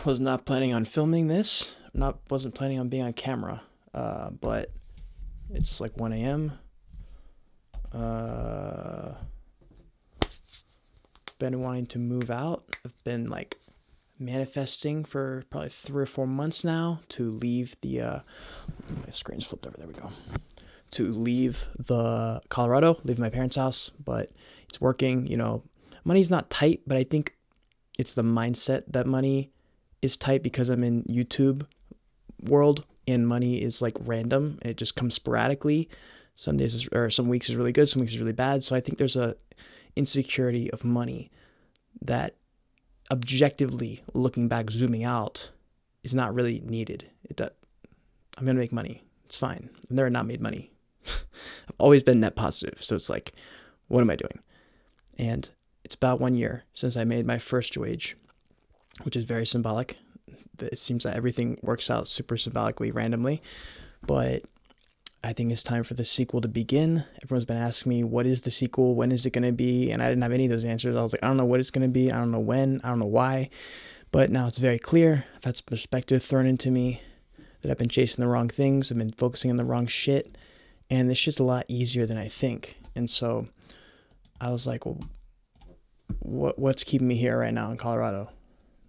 was not planning on filming this. Wasn't planning on being on camera. But it's like 1 a.m. Uh, been wanting to move out. I've been like manifesting for probably 3 or 4 months now to leave the. My screen's flipped over. There we go. To leave the Colorado, leave my parents' house, but it's working. Money's not tight, but I think it's the mindset that money is tight because I'm in YouTube world and money is like random. It just comes sporadically. Some days or some weeks is really good, some weeks is really bad. So I think there's a insecurity of money that objectively looking back, zooming out, is not really needed. I'm gonna make money. It's fine. I've never not made money. I've always been net positive. So it's like, what am I doing? And it's about 1 year since I made my first Joyage, which is very symbolic. It seems that everything works out super symbolically, randomly. But I think it's time for the sequel to begin. Everyone's been asking me, what is the sequel? When is it going to be? And I didn't have any of those answers. I was like, I don't know what it's going to be. I don't know when. I don't know why. But now it's very clear. I've had some perspective thrown into me that I've been chasing the wrong things. I've been focusing on the wrong shit. And this shit's a lot easier than I think. And so I was like, well, what's keeping me here right now in Colorado?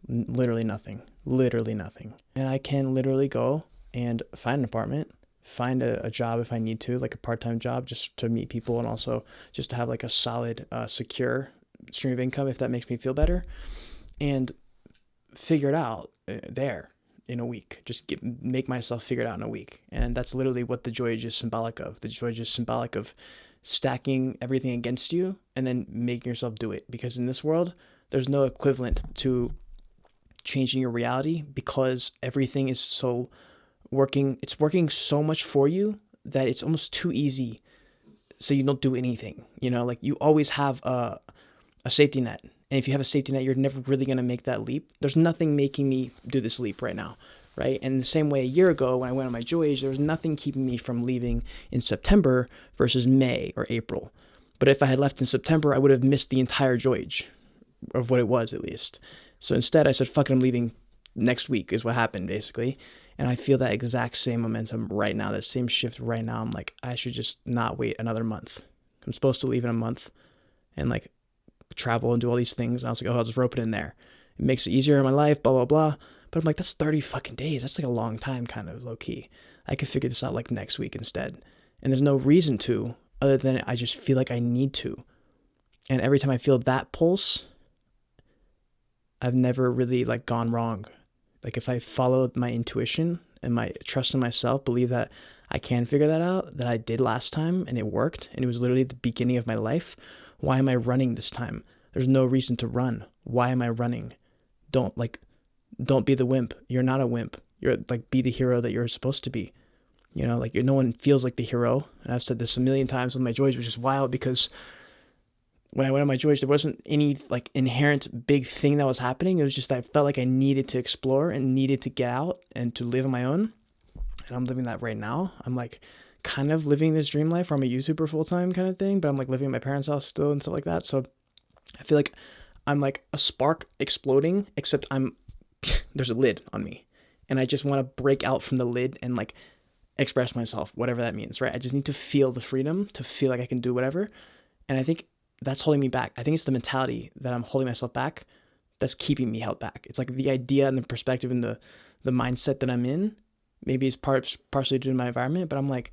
Literally nothing. Literally nothing. And I can literally go and find an apartment, find a job if I need to, like a part-time job, just to meet people and also just to have like a solid, secure stream of income if that makes me feel better, and figure it out there in a week. Just make myself figure it out in a week. And that's literally what the Joyage is symbolic of. The Joyage is symbolic of stacking everything against you and then making yourself do it. Because in this world, there's no equivalent to changing your reality, because everything is it's working so much for you that it's almost too easy, so you don't do anything. Like you always have a safety net, and if you have a safety net, you're never really going to make that leap. There's nothing making me do this leap right now, right? And the same way a year ago when I went on my Joyage, there was nothing keeping me from leaving in September versus May or April. But if I had left in September, I would have missed the entire Joyage of what it was, at least. So instead I said, fuck it, I'm leaving next week, is what happened basically. And I feel that exact same momentum right now, that same shift right now. I'm like, I should just not wait another month. I'm supposed to leave in a month and like travel and do all these things. And I was like, oh, I'll just rope it in there. It makes it easier in my life, blah, blah, blah. But I'm like, that's 30 fucking days. That's like a long time, kind of low key. I could figure this out like next week instead. And there's no reason to, other than I just feel like I need to. And every time I feel that pulse, I've never really like gone wrong. Like if I followed my intuition and my trust in myself, believe that I can figure that out, that I did last time and it worked, and it was literally the beginning of my life, why am I running this time? There's no reason to run. Why am I running? Don't be the wimp. You're not a wimp. You're like, be the hero that you're supposed to be. Like no one feels like the hero. And I've said this a million times with my Joyage, which is wild, because when I went on my Joyage, there wasn't any like inherent big thing that was happening. It was just that I felt like I needed to explore and needed to get out and to live on my own. And I'm living that right now. I'm like kind of living this dream life where I'm a YouTuber full-time kind of thing, but I'm like living in my parents' house still and stuff like that. So I feel like I'm like a spark exploding, except there's a lid on me. And I just want to break out from the lid and like express myself, whatever that means, right? I just need to feel the freedom to feel like I can do whatever. And I think that's holding me back. I think it's the mentality that I'm holding myself back that's keeping me held back. It's like the idea and the perspective and the mindset that I'm in. Maybe it's partially due to my environment, but I'm like,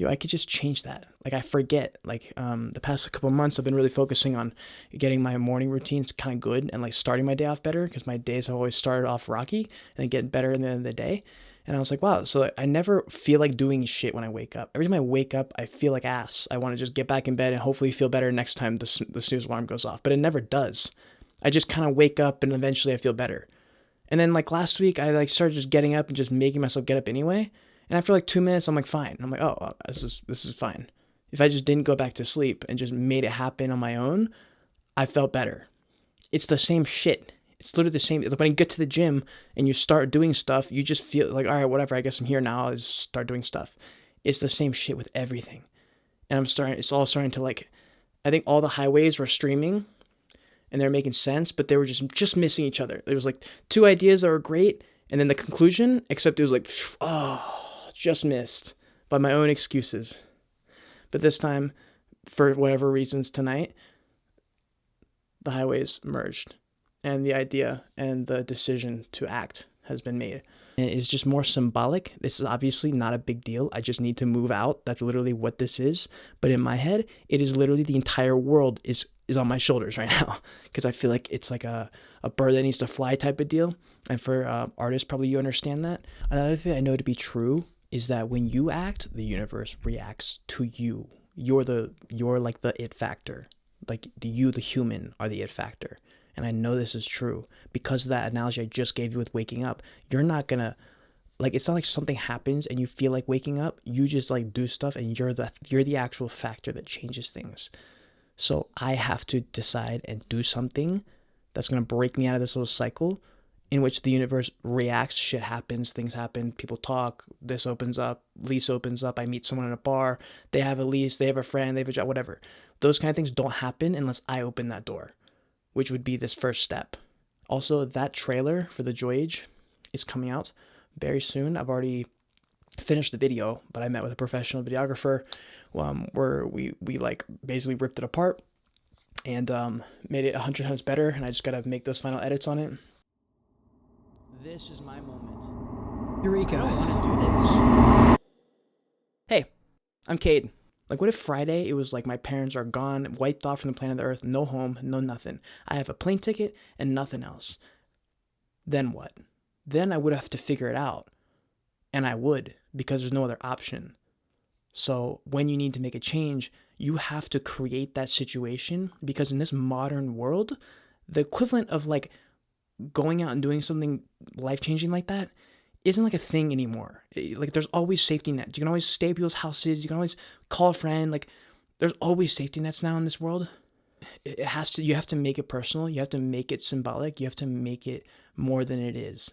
I could just change that. Like I forget. Like the past couple of months, I've been really focusing on getting my morning routines kind of good and like starting my day off better, because my days have always started off rocky and then getting better at the end of the day. And I was like, wow, so I never feel like doing shit when I wake up. Every time I wake up, I feel like ass. I want to just get back in bed and hopefully feel better next time the snooze alarm goes off. But it never does. I just kind of wake up and eventually I feel better. And then like last week, I like started just getting up and just making myself get up anyway. And after like 2 minutes, I'm like, fine. I'm like, oh, this is fine. If I just didn't go back to sleep and just made it happen on my own, I felt better. It's the same shit. It's literally the same. When you get to the gym and you start doing stuff, you just feel like, all right, whatever, I guess I'm here now. I just start doing stuff. It's the same shit with everything. And it's all starting to like, I think all the highways were streaming and they're making sense, but they were just missing each other. There was like two ideas that were great, and then the conclusion, except it was like, oh, just missed by my own excuses. But this time, for whatever reasons tonight, the highways merged, and the idea and the decision to act has been made. And it's just more symbolic. This is obviously not a big deal. I just need to move out. That's literally what this is. But in my head, it is literally the entire world is on my shoulders right now, because I feel like it's like a bird that needs to fly type of deal. And for artists, probably you understand that. Another thing I know to be true is that when you act, the universe reacts to you. You're like the it factor. Like you, the human, are the it factor. And I know this is true because of that analogy I just gave you with waking up. You're not gonna, like, it's not like something happens and you feel like waking up. You just like do stuff, and you're the actual factor that changes things. So I have to decide and do something that's gonna break me out of this little cycle in which the universe reacts. Shit happens, things happen, people talk, this opens up, lease opens up, I meet someone in a bar, they have a lease, they have a friend, they have a job, whatever. Those kind of things don't happen unless I open that door, which would be this first step. Also, that trailer for the Joyage is coming out very soon. I've already finished the video, but I met with a professional videographer where we like basically ripped it apart and made it 100 times better, and I just gotta make those final edits on it. This is my moment. Eureka! I don't want to do this. Hey, I'm Cade. Like, what if Friday it was like my parents are gone, wiped off from the planet of the Earth, no home, no nothing. I have a plane ticket and nothing else. Then what? Then I would have to figure it out. And I would, because there's no other option. So when you need to make a change, you have to create that situation, because in this modern world, the equivalent of like going out and doing something life-changing like that isn't like a thing anymore. Like, there's always safety nets. You can always stay at people's houses. You can always call a friend. Like, there's always safety nets now in this world. You have to make it personal. You have to make it symbolic. You have to make it more than it is.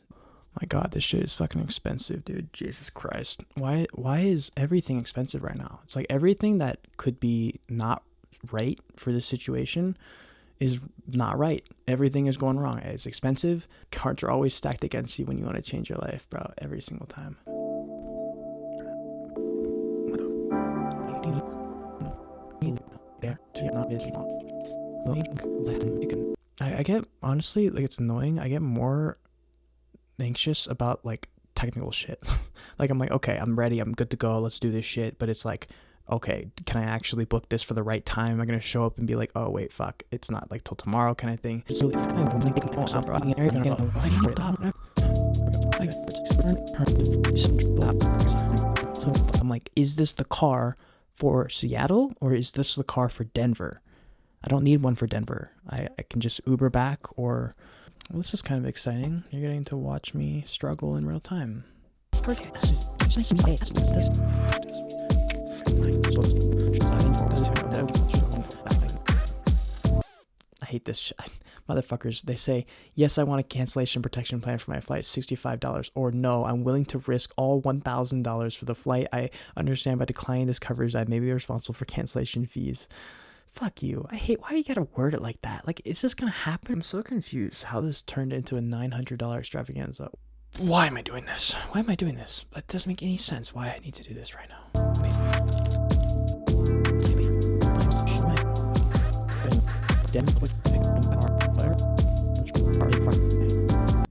My God, this shit is fucking expensive, dude. Jesus Christ. Why is everything expensive right now? It's like everything that could be not right for this situation is not right. Everything is going wrong. It's expensive. Cards are always stacked against you when you want to change your life, bro. Every single time. I get, honestly, like, it's annoying. I get more anxious about like technical shit. Like, I'm like, okay, I'm ready. I'm good to go. Let's do this shit. But it's like, okay, can I actually book this for the right time? Am I going to show up and be like, oh, wait, fuck, it's not like till tomorrow kind of thing? So I'm like, is this the car for Seattle or is this the car for Denver? I don't need one for Denver. I can just Uber back, or... Well, this is kind of exciting. You're getting to watch me struggle in real time. I hate this shit. Motherfuckers, they say, yes, I want a cancellation protection plan for my flight, $65, or no, I'm willing to risk all $1,000 for the flight. I understand by declining this coverage, I may be responsible for cancellation fees. Fuck you. I hate, why you gotta word it like that? Like, is this gonna happen? I'm so confused how this turned into a $900 extravaganza. Why am I doing this? Why am I doing this? That doesn't make any sense why I need to do this right now.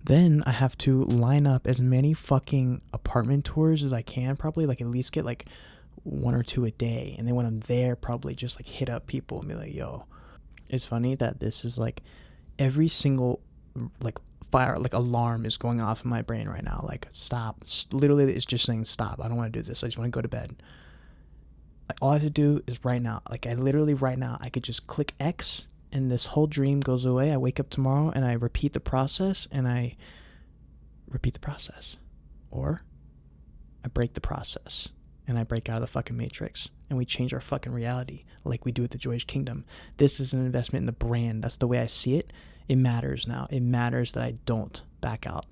Then I have to line up as many fucking apartment tours as I can, probably, like, at least get like 1 or 2 a day. And then when I'm there, probably just like hit up people and be like, yo. It's funny that this is like every single like fire, like alarm is going off in my brain right now. Like, stop. Literally, it's just saying stop. I don't want to do this. I just want to go to bed. Like, all I have to do is right now. Like, I literally right now, I could just click X and this whole dream goes away. I wake up tomorrow and I repeat the process, and I repeat the process. Or I break the process and I break out of the fucking matrix and we change our fucking reality like we do at the Joyage Kingdom. This is an investment in the brand. That's the way I see it. It matters now. It matters that I don't back out.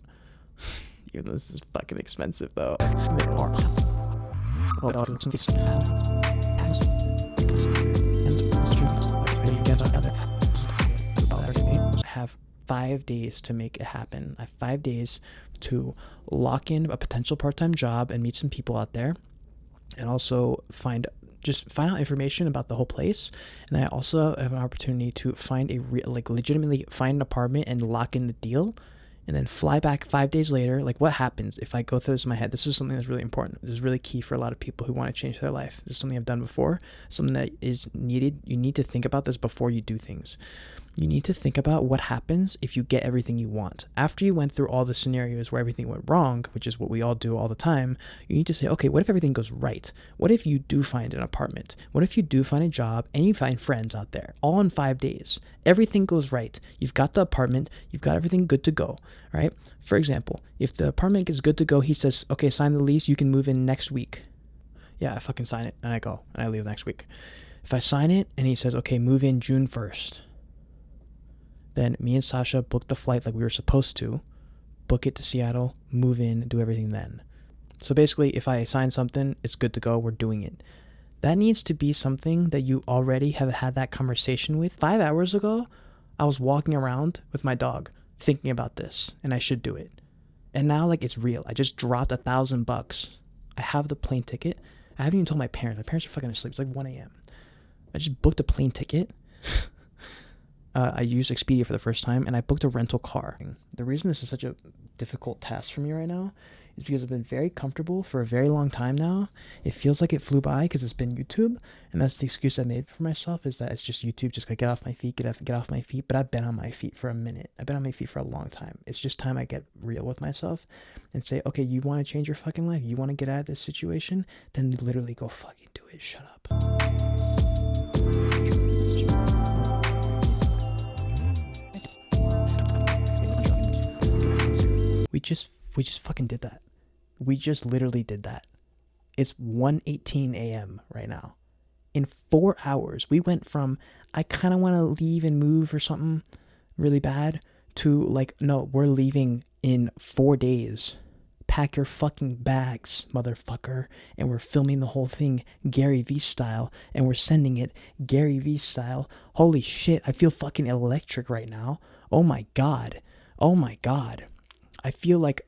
Even though this is fucking expensive though. 5 days to make it happen. I have 5 days to lock in a potential part-time job and meet some people out there, and also find out information about the whole place. And I also have an opportunity to find legitimately find an apartment and lock in the deal, and then fly back 5 days later. Like, what happens if I go through this in my head? This is something that's really important. This is really key for a lot of people who want to change their life. This is something I've done before, something that is needed. You need to think about this before you do things. You need to think about what happens if you get everything you want. After you went through all the scenarios where everything went wrong, which is what we all do all the time, you need to say, okay, what if everything goes right? What if you do find an apartment? What if you do find a job and you find friends out there, all in 5 days? Everything goes right. You've got the apartment. You've got everything good to go, right? For example, if the apartment is good to go, he says, okay, sign the lease. You can move in next week. Yeah, I fucking sign it and I go and I leave next week. If I sign it and he says, okay, move in June 1st. Then me and Sasha book the flight like we were supposed to, book it to Seattle, move in, do everything then. So basically, if I sign something, it's good to go, we're doing it. That needs to be something that you already have had that conversation with. 5 hours ago, I was walking around with my dog thinking about this, and I should do it. And now, like, it's real. I just dropped $1,000. I have the plane ticket. I haven't even told my parents. My parents are fucking asleep. It's like 1 a.m. I just booked a plane ticket. I used Expedia for the first time, and I booked a rental car. The reason this is such a difficult task for me right now is because I've been very comfortable for a very long time now. It feels like it flew by because it's been YouTube, and that's the excuse I made for myself, is that it's just YouTube, just gotta get off my feet, get off my feet. But I've been on my feet for a minute. I've been on my feet for a long time. It's just time I get real with myself and say, okay, you want to change your fucking life? You want to get out of this situation? Then literally go fucking do it. Shut up. We just fucking did that. We just literally did that. It's 1:18 a.m. right now. In 4 hours, we went from, I kind of want to leave and move or something really bad, to like, no, we're leaving in 4 days. Pack your fucking bags, motherfucker. And we're filming the whole thing Gary Vee style, and we're sending it Gary Vee style. Holy shit, I feel fucking electric right now. Oh my god. Oh my god. I feel like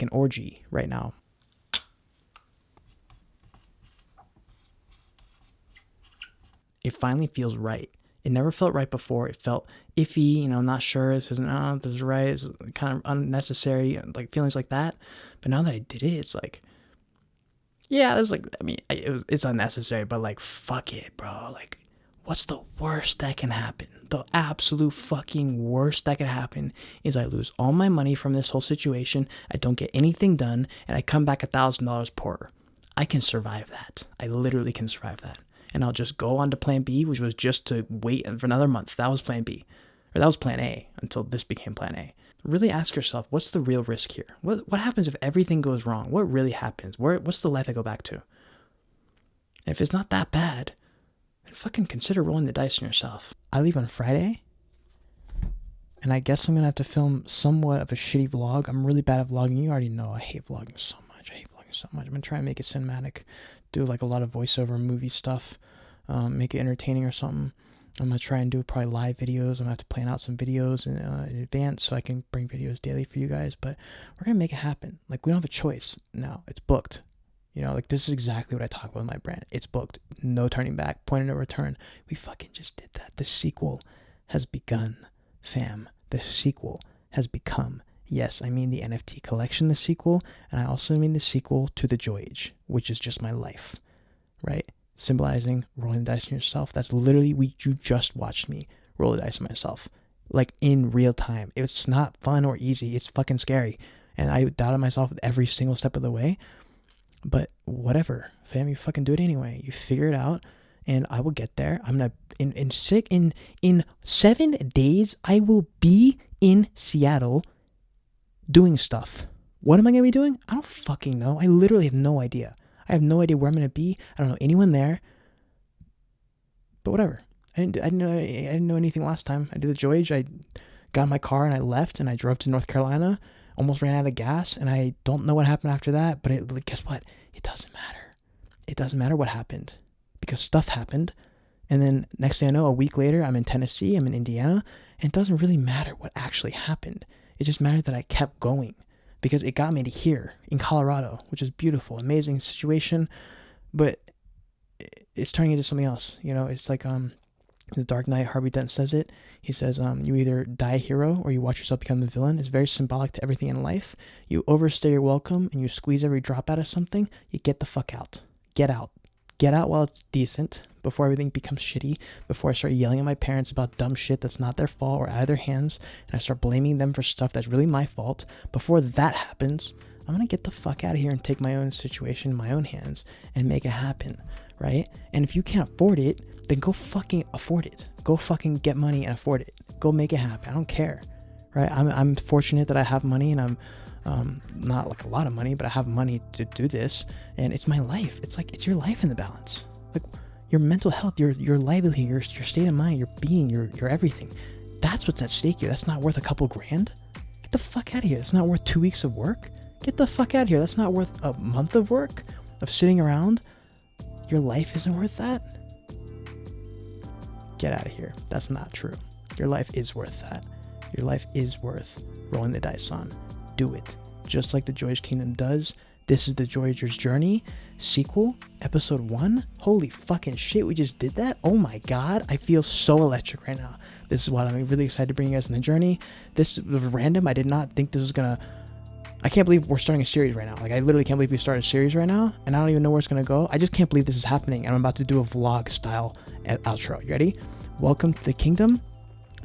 an orgy right now. It finally feels right. It never felt right before. It felt iffy, not sure. This is right. It's kind of unnecessary, like feelings like that. But now that I did it, it's like, yeah, there's like, it's unnecessary, but like, fuck it, bro. Like, what's the worst that can happen? The absolute fucking worst that could happen is I lose all my money from this whole situation. I don't get anything done, and I come back $1,000 poorer. I can survive that. I literally can survive that. And I'll just go on to plan B, which was just to wait for another month. That was plan B. Or that was plan A until this became plan A. Really ask yourself, what's the real risk here? What happens if everything goes wrong? What really happens? What's the life I go back to? And if it's not that bad, then fucking consider rolling the dice on yourself. I leave on Friday, and I guess I'm going to have to film somewhat of a shitty vlog. I'm really bad at vlogging. You already know I hate vlogging so much. I'm going to try and make it cinematic. Do like a lot of voiceover movie stuff, make it entertaining or something. I'm going to try and do probably live videos. I'm going to have to plan out some videos in advance so I can bring videos daily for you guys, but we're going to make it happen. Like, we don't have a choice now. It's booked. Like, this is exactly what I talk about with my brand. It's booked. No turning back. Point of no return. We fucking just did that. The sequel has begun, fam. The sequel has become. Yes, I mean the NFT collection, the sequel, and I also mean the sequel to the Joyage, which is just my life, right? Symbolizing rolling the dice on yourself. That's literally, you just watched me roll the dice on myself, like in real time. It's not fun or easy. It's fucking scary, and I doubted myself every single step of the way, but whatever, fam, you fucking do it anyway. You figure it out, and I will get there. I'm gonna, in 7 days, I will be in Seattle doing stuff. What am I going to be doing? I don't fucking know. I literally have no idea. I have no idea where I'm going to be. I don't know anyone there. But whatever. I didn't know anything last time. I did the Joyage. I got in my car and I left and I drove to North Carolina. Almost ran out of gas, and I don't know what happened after that. But guess what? It doesn't matter. It doesn't matter what happened, because stuff happened, And then next thing I know, a week later, I'm in Tennessee, I'm in Indiana, and it doesn't really matter what actually happened. It just mattered that I kept going because it got me to here in Colorado, which is beautiful, amazing situation, but it's turning into something else. You know, it's like the Dark Knight, Harvey Dent says it. He says, you either die a hero or you watch yourself become the villain. It's very symbolic to everything in life. You overstay your welcome and you squeeze every drop out of something, you get the fuck out. Get out. Get out while it's decent, before everything becomes shitty, before I start yelling at my parents about dumb shit that's not their fault or out of their hands, and I start blaming them for stuff that's really my fault. Before that happens, I'm gonna get the fuck out of here and take my own situation in my own hands and make it happen, right? And if you can't afford it, then go fucking afford it. Go fucking get money and afford it. Go make it happen. I don't care, right? I'm fortunate that I have money, and I'm not like a lot of money, but I have money to do this, and it's my life. It's like, it's your life in the balance. Like your mental health, your livelihood, your state of mind, your being, your everything. That's what's at stake here. That's not worth a couple grand. Get the fuck out of here. It's not worth 2 weeks of work. Get the fuck out of here. That's not worth a month of work, of sitting around. Your life isn't worth that. Get out of here. That's not true. Your life is worth that. Your life is worth rolling the dice on. Do it. Just like the Joyage Kingdom does. This is the Joyager's Journey sequel, episode 1. Holy fucking shit, we just did that? Oh my god, I feel so electric right now. This is what I'm really excited to bring you guys on the journey. This was random. I did not think this was gonna... I can't believe we're starting a series right now. Like, I literally can't believe we started a series right now, and I don't even know where it's gonna go. I just can't believe this is happening, and I'm about to do a vlog style outro. You ready? Welcome to the kingdom.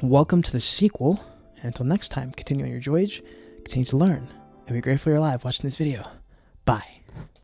Welcome to the sequel. And until next time, continue on your Joyage, continue to learn, and be grateful you're alive watching this video. Bye.